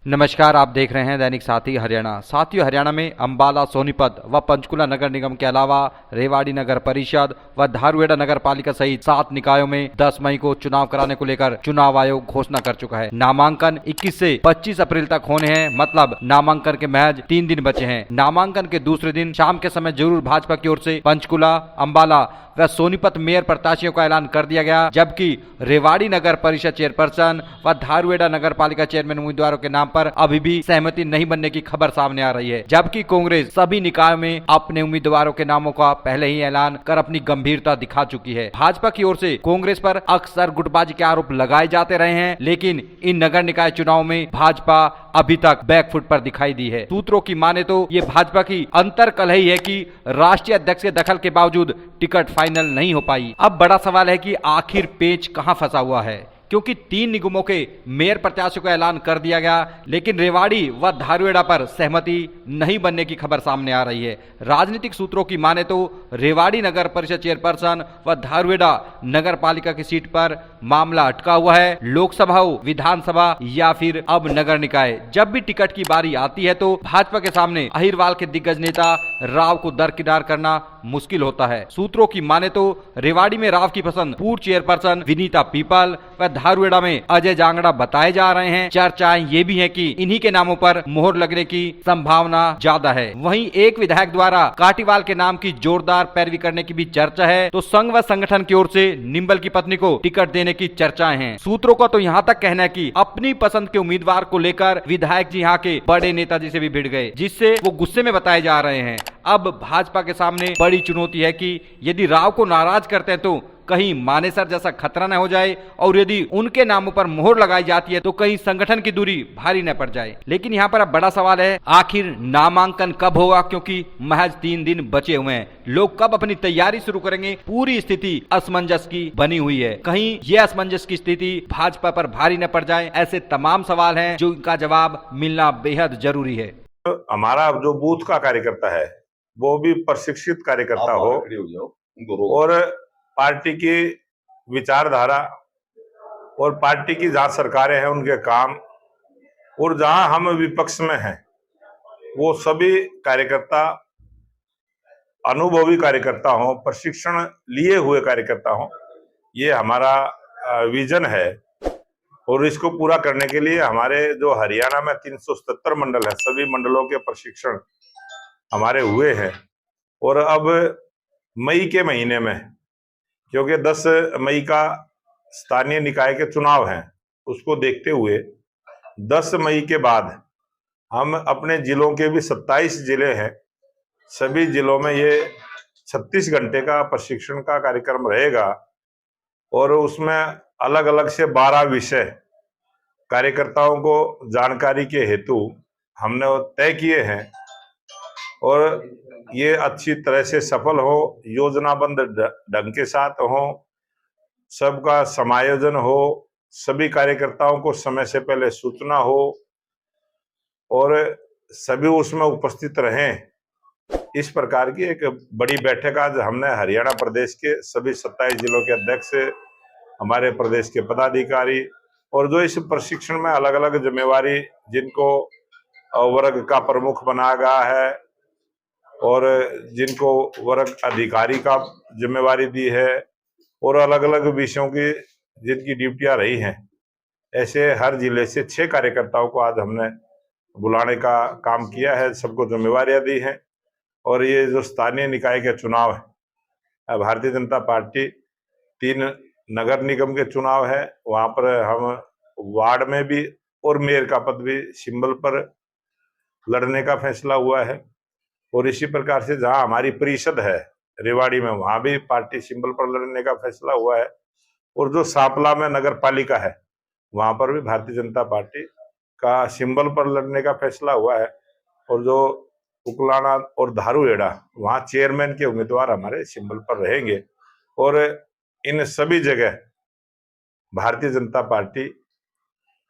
नमस्कार, आप देख रहे हैं दैनिक साथी हरियाणा। साथियों, हरियाणा में अंबाला, सोनीपत व पंचकुला नगर निगम के अलावा रेवाड़ी नगर परिषद व धारूहेड़ा नगर पालिका सहित 7 निकायों में 10 मई को चुनाव कराने को लेकर चुनाव आयोग घोषणा कर चुका है। नामांकन 21 से 25 अप्रैल तक होने हैं, मतलब नामांकन के महज 3 दिन बचे हैं। नामांकन के दूसरे दिन शाम के समय जरूर भाजपा की ओर से पंचकुला, अंबाला व सोनीपत मेयर प्रत्याशियों का ऐलान कर दिया गया, जबकि रेवाड़ी नगर परिषद चेयरपर्सन व धारूहेड़ा नगर पालिका चेयरमैन उम्मीदवारों के नाम पर अभी भी सहमति नहीं बनने की खबर सामने आ रही है। जबकि कांग्रेस सभी निकायों में अपने उम्मीदवारों के नामों का पहले ही ऐलान कर अपनी गंभीरता दिखा चुकी है। भाजपा की ओर से कांग्रेस पर अक्सर गुटबाजी के आरोप लगाए जाते रहे हैं, लेकिन इन नगर निकाय चुनाव में भाजपा अभी तक बैकफुट पर दिखाई दी है। सूत्रों की माने तो ये भाजपा की अंतर कलही है कि राष्ट्रीय अध्यक्ष के दखल के बावजूद टिकट फाइनल नहीं हो पाई। अब बड़ा सवाल है कि आखिर पेच कहां फंसा हुआ है, क्योंकि 3 निगमों के मेयर प्रत्याशियों का ऐलान कर दिया गया, लेकिन रेवाड़ी व धारूहेड़ा पर सहमति नहीं बनने की खबर सामने आ रही है। राजनीतिक सूत्रों की माने तो रेवाड़ी नगर परिषद चेयरपर्सन व धारूहेड़ा नगर पालिका की सीट पर मामला अटका हुआ है। लोकसभा हो, विधानसभा या फिर अब नगर निकाय, जब भी टिकट की बारी आती है तो भाजपा के सामने अहिरवाल के दिग्गज नेता राव को दरकिनार करना मुश्किल होता है। सूत्रों की माने तो रेवाड़ी में राव की पसंद पूर्व चेयरपर्सन विनीता पीपल व धारूहेड़ा में अजय जांगड़ा बताए जा रहे हैं। चर्चाएं ये भी हैं कि इन्हीं के नामों पर मोहर लगने की संभावना ज्यादा है। वहीं एक विधायक द्वारा काटीवाल के नाम की जोरदार पैरवी करने की भी चर्चा है, तो संघ व संगठन की ओर से निंबल की पत्नी को टिकट देने की चर्चाएं हैं। सूत्रों का तो यहाँ तक कहना है कि अपनी पसंद के उम्मीदवार को लेकर विधायक जी यहाँ के बड़े नेताजी से भी भिड़ गए, जिससे वो गुस्से में बताए जा रहे हैं। अब भाजपा के सामने बड़ी चुनौती है कि यदि राव को नाराज करते हैं तो कहीं मानेसर जैसा खतरा न हो जाए, और यदि उनके नामों पर मोहर लगाई जाती है तो कहीं संगठन की दूरी भारी न पड़ जाए। लेकिन यहाँ पर अब बड़ा सवाल है, आखिर नामांकन कब होगा, क्योंकि महज 3 दिन बचे हुए हैं। लोग कब अपनी तैयारी शुरू करेंगे? पूरी स्थिति असमंजस की बनी हुई है। कहीं यह असमंजस की स्थिति भाजपा पर भारी न पड़ जाए, ऐसे तमाम सवाल हैं जो इनका जवाब मिलना बेहद जरूरी है। हमारा जो बूथ का कार्यकर्ता है वो भी प्रशिक्षित कार्यकर्ता हो और पार्टी की विचारधारा और पार्टी की जहां सरकारें हैं उनके काम, और जहां हम विपक्ष में हैं वो सभी कार्यकर्ता अनुभवी कार्यकर्ता हों, प्रशिक्षण लिए हुए कार्यकर्ता हों। ये हमारा विजन है, और इसको पूरा करने के लिए हमारे जो हरियाणा में 377 मंडल है, सभी मंडलों के प्रशिक्षण हमारे हुए हैं। और अब मई के महीने में, क्योंकि 10 मई का स्थानीय निकाय के चुनाव हैं, उसको देखते हुए 10 मई के बाद हम अपने जिलों के भी 27 जिले हैं, सभी जिलों में ये 36 घंटे का प्रशिक्षण का कार्यक्रम रहेगा, और उसमें अलग अलग से 12 विषय कार्यकर्ताओं को जानकारी के हेतु हमने तय किए हैं, और ये अच्छी तरह से सफल हो, योजनाबद्ध ढंग के साथ हो, सबका समायोजन हो, सभी कार्यकर्ताओं को समय से पहले सूचना हो और सभी उसमें उपस्थित रहें। इस प्रकार की एक बड़ी बैठक आज हमने हरियाणा प्रदेश के सभी 27 जिलों के अध्यक्ष, हमारे प्रदेश के पदाधिकारी, और जो इस प्रशिक्षण में अलग अलग जिम्मेवारी, जिनको वर्ग का प्रमुख बनाया गया है और जिनको वर्ग अधिकारी का जिम्मेवारी दी है, और अलग अलग विषयों की जिनकी ड्यूटियां रही हैं, ऐसे हर जिले से 6 कार्यकर्ताओं को आज हमने बुलाने का काम किया है, सबको जिम्मेवारियां दी हैं। और ये जो स्थानीय निकाय के चुनाव है, भारतीय जनता पार्टी 3 नगर निगम के चुनाव है, वहां पर हम वार्ड में भी और मेयर का पद भी सिंबल पर लड़ने का फैसला हुआ है। और इसी प्रकार से जहां हमारी परिषद है रेवाड़ी में, वहां भी पार्टी सिंबल पर लड़ने का फैसला हुआ है। और जो सांपला में नगर पालिका है, वहां पर भी भारतीय जनता पार्टी का सिंबल पर लड़ने का फैसला हुआ है। और जो उकलाना और धारूहेड़ा, वहां चेयरमैन के उम्मीदवार हमारे सिंबल पर रहेंगे। और इन सभी जगह भारतीय जनता पार्टी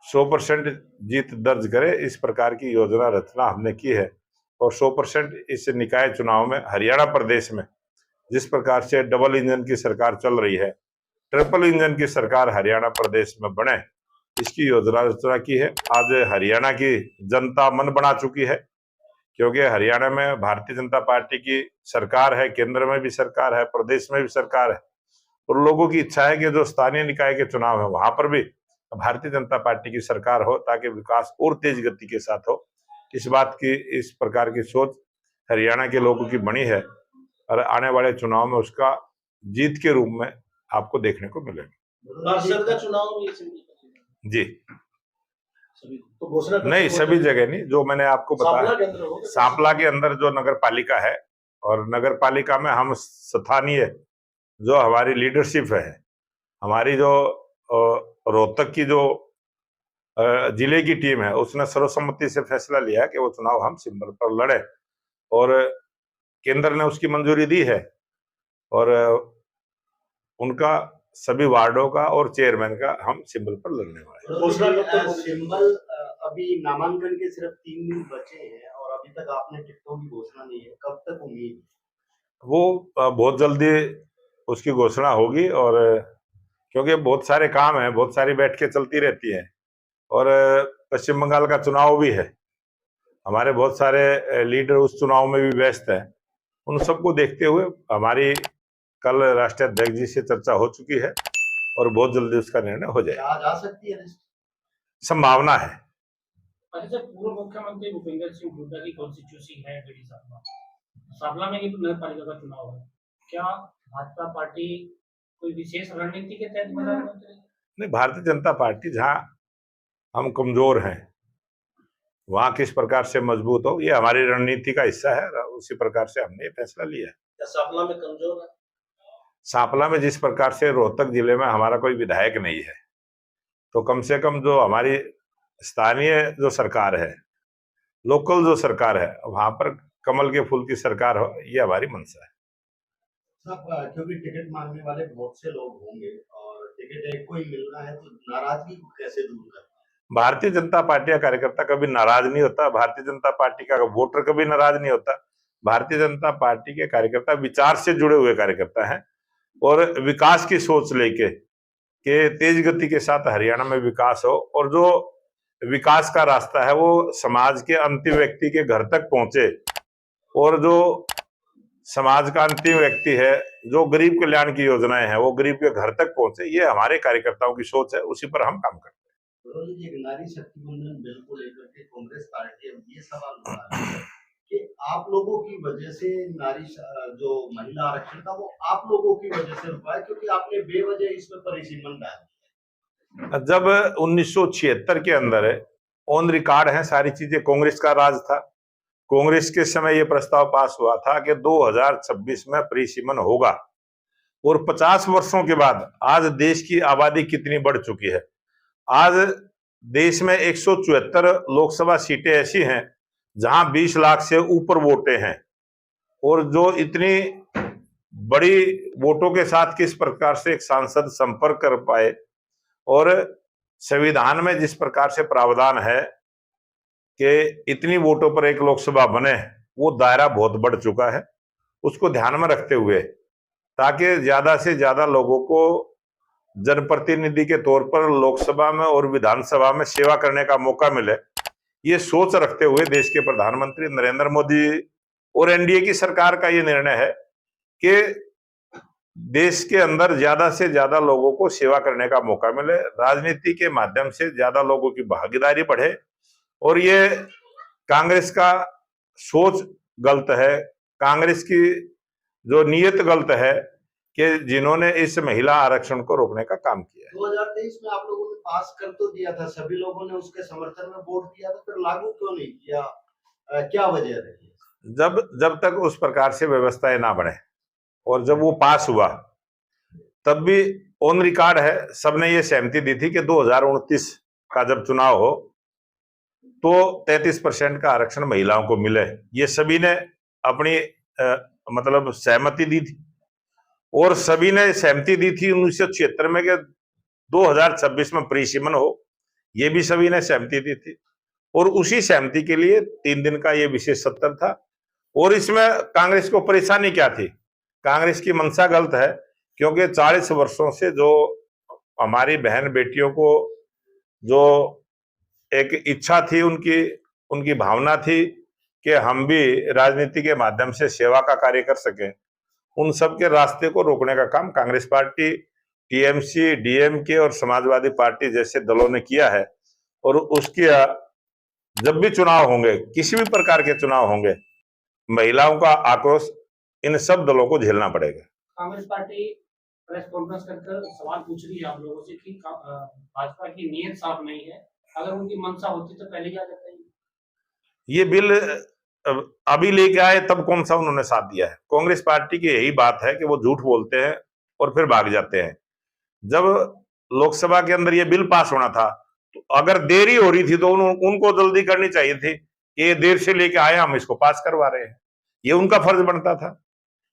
100% जीत दर्ज करे, इस प्रकार की योजना रचना हमने की है। और 100% इस निकाय चुनाव में हरियाणा प्रदेश में जिस प्रकार से डबल इंजन की सरकार चल रही है, ट्रिपल इंजन की सरकार हरियाणा प्रदेश में बने, इसकी योजना रचना की है। आज हरियाणा की जनता मन बना चुकी है, क्योंकि हरियाणा में भारतीय जनता पार्टी की सरकार है, केंद्र में भी सरकार है, प्रदेश में भी सरकार है, और लोगों की इच्छा है कि जो स्थानीय निकाय के चुनाव है वहां पर भी भारतीय जनता पार्टी की सरकार हो, ताकि विकास और तेज गति के साथ हो। इस बात की, इस प्रकार की सोच हरियाणा के लोगों की बनी है, और आने वाले चुनाव में उसका जीत के रूप में आपको देखने को मिलेगा। पार्षद का चुनाव ये जी सभी तो घोषणा नहीं, सभी जगह नहीं, जो मैंने आपको बताया सांपला के अंदर जो नगर पालिका है, और नगर पालिका में हम स्थानीय जो हमारी लीडरशिप है, हमारी जो रोहतक की जो जिले की टीम है, उसने सर्वसम्मति से फैसला लिया कि वो चुनाव हम सिंबल पर लड़े, और केंद्र ने उसकी मंजूरी दी है, और उनका सभी वार्डों का और चेयरमैन का हम सिंबल पर लड़ने वाले हैं। सिंबल अभी नामांकन के सिर्फ 3 दिन बचे हैं और अभी तक आपने टिकटों की घोषणा नहीं है, कब तक उम्मीद? वो बहुत जल्दी उसकी घोषणा होगी, और क्योंकि बहुत सारे काम हैं, बहुत सारी बैठकें चलती रहती हैं, और पश्चिम बंगाल का चुनाव भी है, हमारे बहुत सारे लीडर उस चुनाव में भी व्यस्त हैं। उन सबको देखते हुए हमारी कल राष्ट्रीय अध्यक्ष जी से चर्चा हो चुकी है, और बहुत जल्दी उसका निर्णय हो जाएगा। जा सकती है, संभावना है। अच्छा, पूर्व मुख्यमंत्री भूपेंद्र सिंह हुड्डा की कॉन्स्टिट्यूंसी है गढ़ी सांपला में नगर पालिका का चुनाव है, क्या भाजपा पार्टी कोई विशेष रणनीति के तहत मैदान में उतरेगी? नहीं, भारतीय जनता पार्टी जहां हम कमजोर हैं वहां किस प्रकार से मजबूत हो, ये हमारी रणनीति का हिस्सा है, उसी प्रकार से हमने ये फैसला लिया है। क्या सांपला में कमजोर है? सांपला में जिस प्रकार से रोहतक जिले में हमारा कोई विधायक नहीं है, तो कम से कम जो हमारी स्थानीय जो सरकार है, लोकल जो सरकार है, वहां पर कमल के फूल की सरकार हो, ये हमारी मंशा है। क्योंकि टिकट मांगने वाले बहुत से लोग होंगे और टिकट एक को ही मिलना है, तो नाराजगी कैसे दूर करना? भारतीय जनता पार्टी का कार्यकर्ता कभी नाराज नहीं होता, भारतीय जनता पार्टी का वोटर कभी नाराज नहीं होता। भारतीय जनता पार्टी के कार्यकर्ता विचार से जुड़े हुए कार्यकर्ता हैं, और विकास की सोच लेके कि तेज गति के साथ हरियाणा में विकास हो, और जो विकास का रास्ता है वो समाज के अंतिम व्यक्ति के घर तक पहुंचे, और जो समाज का अंतिम व्यक्ति है, जो गरीब कल्याण की योजनाएं हैं, वो गरीब के घर तक पहुंचे, ये हमारे कार्यकर्ताओं की सोच है, उसी पर हम काम करते हैं। नारी शक्ति बंधन बिल को लेकर के कांग्रेस पार्टी अब ये सवाल उठा रही है कि आप लोगों की वजह से नारी जो महिला आरक्षण था वो आप लोगों की वजह से रुका है, क्योंकि आपने बेवजह इसमें परिसीमन डाल। जब 1976 के अंदर ऑन रिकॉर्ड है सारी चीजें, कांग्रेस का राज था, कांग्रेस के समय यह प्रस्ताव पास हुआ था कि 2026 में परिसीमन होगा, और 50 वर्षों के बाद आज देश की आबादी कितनी बढ़ चुकी है। आज देश में 174 लोकसभा सीटें ऐसी हैं जहां 20 लाख से ऊपर वोटें हैं, और जो इतनी बड़ी वोटों के साथ किस प्रकार से एक सांसद संपर्क कर पाए, और संविधान में जिस प्रकार से प्रावधान है कि इतनी वोटों पर एक लोकसभा बने, वो दायरा बहुत बढ़ चुका है। उसको ध्यान में रखते हुए, ताकि ज्यादा से ज्यादा लोगों को जनप्रतिनिधि के तौर पर लोकसभा में और विधानसभा में सेवा करने का मौका मिले, ये सोच रखते हुए देश के प्रधानमंत्री नरेंद्र मोदी और एनडीए की सरकार का ये निर्णय है कि देश के अंदर ज्यादा से ज्यादा लोगों को सेवा करने का मौका मिले, राजनीति के माध्यम से ज्यादा लोगों की भागीदारी बढ़े। और ये कांग्रेस का सोच गलत है, कांग्रेस की जो नीयत गलत है कि जिन्होंने इस महिला आरक्षण को रोकने का काम किया है। 2023 में आप लोगों ने पास कर तो दिया था, सभी लोगों ने उसके समर्थन में वोट दिया था, फिर लागू क्यों नहीं किया, क्या वजह रही? जब तक उस प्रकार से व्यवस्थाएं ना बने, और जब वो पास हुआ तब भी ऑन रिकॉर्ड है, सबने ये सहमति दी थी कि 2029 का जब चुनाव हो तो 33% का आरक्षण महिलाओं को मिले। ये सभी ने अपनी मतलब सहमति दी थी, और सभी ने सहमति दी थी 1976 में कि 2026 में परिसीमन हो, ये भी सभी ने सहमति दी थी। और उसी सहमति के लिए 3 दिन का ये विशेष सत्र था। और इसमें कांग्रेस को परेशानी क्या थी? कांग्रेस की मंशा गलत है, क्योंकि 40 वर्षों से जो हमारी बहन बेटियों को जो एक इच्छा थी उनकी, उनकी भावना थी कि हम भी राजनीति के माध्यम से सेवा का कार्य कर सकें, उन सब के रास्ते को रोकने का काम कांग्रेस पार्टी, टीएमसी, डीएमके और समाजवादी पार्टी जैसे दलों ने किया है। और उसके जब भी चुनाव होंगे, किसी भी प्रकार के चुनाव होंगे, महिलाओं का आक्रोश इन सब दलों को झेलना पड़ेगा। कांग्रेस पार्टी प्रेस कॉन्फ्रेंस कर सवाल पूछ रही है आप लोगों से कि भाजपा की नीयत साफ नहीं है, अगर उनकी मंशा होती तो पहले क्या करते हैं? ये बिल अभी लेके आए तब कौन सा उन्होंने साथ दिया है? कांग्रेस पार्टी की यही बात है कि वो झूठ बोलते हैं और फिर भाग जाते हैं। जब लोकसभा के अंदर ये बिल पास होना था, तो अगर देरी हो रही थी तो उनको जल्दी करनी चाहिए थी कि ये देर से लेके आए, हम इसको पास करवा रहे हैं, ये उनका फर्ज बनता था।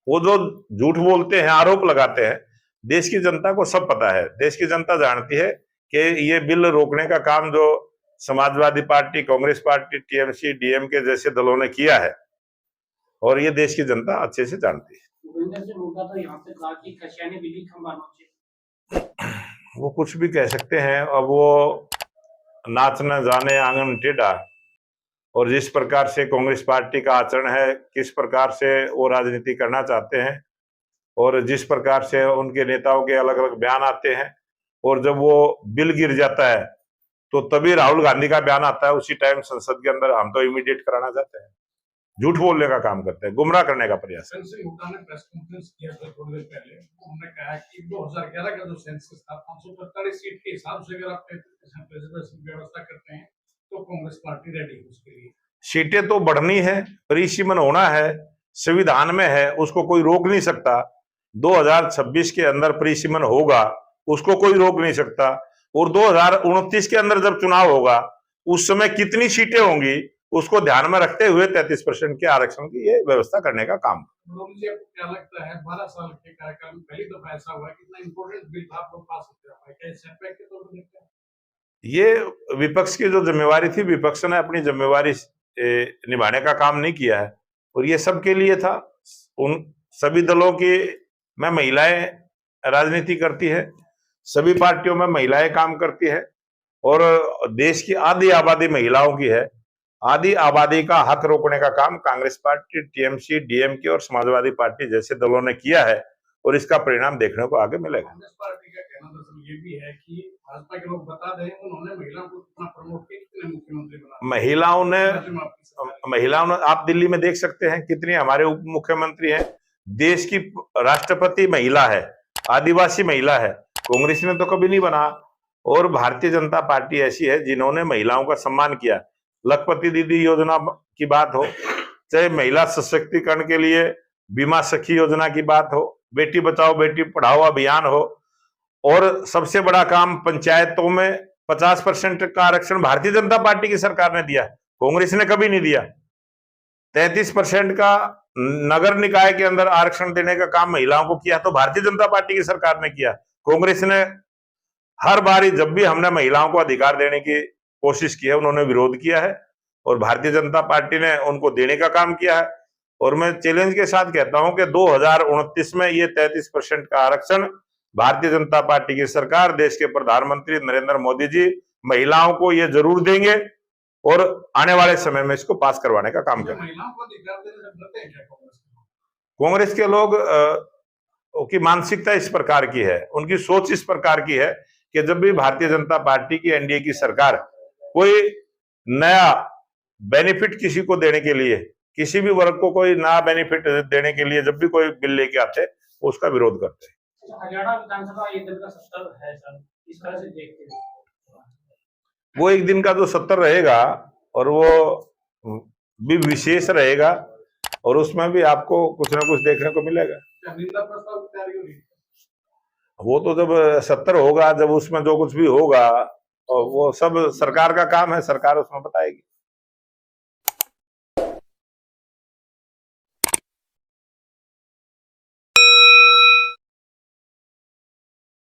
वो जो झूठ बोलते हैं, आरोप लगाते हैं, देश की जनता को सब पता है, देश की जनता जानती है कि ये बिल रोकने का काम जो Samajwadi party, Congress party, TMC, DMK जैसे दलों ने किया है, और ये देश की जनता अच्छे से जानती है। भूपेंद्र सिंह हुड्डा तो यहाँ पे कहा कि कशिया ने बिजली खंभा नोचे। वो कुछ भी कह सकते हैं, अब वो नाच न जाने आंगन टेढ़ा, और जिस प्रकार से कांग्रेस पार्टी का आचरण है, किस प्रकार से वो राजनीति करना चाहते हैं, और जिस प्रकार से उनके नेताओं के अलग अलग बयान आते हैं, और जब वो बिल गिर जाता है तो तभी राहुल गांधी का बयान आता है, उसी टाइम संसद के अंदर हम तो इमीडिएट कराना चाहते हैं। झूठ बोलने का काम करते हैं, गुमराह करने का प्रयास। सिंह हुड्डा ने प्रेस कॉन्फ्रेंस किया था थोड़ी देर पहले, उन्होंने कहा कि 2011 का जो सेंसस था 545 सीट के हिसाब से अगर आप 33% रिजर्वेशन की व्यवस्था करते हैं तो कांग्रेस पार्टी रेडी है उसके लिए। सीटें तो बढ़नी है, परिसीमन होना है, संविधान में है, उसको कोई रोक नहीं सकता। 2026 के अंदर परिसीमन होगा, उसको कोई रोक नहीं सकता। और 2029 के अंदर जब चुनाव होगा, उस समय कितनी सीटें होंगी, उसको ध्यान में रखते हुए 33% के आरक्षण की ये व्यवस्था करने का काम। मुझे क्या लगता है 12 साल के कार्यकाल में पहली दफा ऐसा हुआ कितना इंपॉर्टेंट बिल आप लोग पास होते हैं, क्या सेटबैक के तौर पर देखते हैं? ये विपक्ष की जो जिम्मेवारी थी, विपक्ष ने अपनी जिम्मेवारी निभाने का काम नहीं किया है, और ये सबके लिए था। उन सभी दलों की में महिलाएं राजनीति करती है, सभी पार्टियों में महिलाएं काम करती है, और देश की आधी आबादी महिलाओं की है। आधी आबादी का हक रोकने का काम कांग्रेस पार्टी, टीएमसी, डीएमके और समाजवादी पार्टी जैसे दलों ने किया है, और इसका परिणाम देखने को आगे मिलेगा। कांग्रेस पार्टी का कहना दरअसल ये भी है कि भाजपा के लोग बता दें उन्होंने महिलाओं को कितना प्रमोट किया, कितने मुख्यमंत्री बना। महिलाओं ने आप दिल्ली में देख सकते हैं कितनी हमारे उप मुख्यमंत्री हैं। देश की राष्ट्रपति महिला है, आदिवासी महिला है, कांग्रेस ने तो कभी नहीं बना। और भारतीय जनता पार्टी ऐसी है जिन्होंने महिलाओं का सम्मान किया। लखपति दीदी योजना की बात हो, चाहे महिला सशक्तिकरण के लिए बीमा सखी योजना की बात हो, बेटी बचाओ बेटी पढ़ाओ अभियान हो, और सबसे बड़ा काम पंचायतों में 50% का आरक्षण भारतीय जनता पार्टी की सरकार ने दिया, कांग्रेस ने कभी नहीं दिया। 33% का नगर निकाय के अंदर आरक्षण देने का काम महिलाओं को किया तो भारतीय जनता पार्टी की सरकार ने किया। कांग्रेस ने हर बारी जब भी हमने महिलाओं को अधिकार देने की कोशिश की है, उन्होंने विरोध किया है, और भारतीय जनता पार्टी ने उनको देने का काम किया है। और मैं चैलेंज के साथ कहता हूं कि 2029 में ये 33% का आरक्षण भारतीय जनता पार्टी की सरकार, देश के प्रधानमंत्री नरेंद्र मोदी जी महिलाओं को ये जरूर देंगे, और आने वाले समय में इसको पास करवाने का काम करेंगे। महिलाओं को अधिकार देने से डरते हैं क्या कांग्रेस के लोग की मानसिकता इस प्रकार की है, उनकी सोच इस प्रकार की है कि जब भी भारतीय जनता पार्टी की, एनडीए की सरकार कोई नया बेनिफिट किसी को देने के लिए, किसी भी वर्ग को कोई नया बेनिफिट देने के लिए जब भी कोई बिल लेके आते हैं, उसका विरोध करते हैं। हरियाणा विधानसभा एक दिन का 70 है सर, इस तरह से देखते हैं वो एक दिन का जो 70 रहेगा, और वो भी विशेष रहेगा, और उसमें भी आपको कुछ ना कुछ देखने को मिलेगा। निंदा प्रस्ताव की तैयारी हो रही है? वो तो जब 70 होगा, जब उसमें जो कुछ भी होगा, और वो सब सरकार का काम है, सरकार उसमें बताएगी।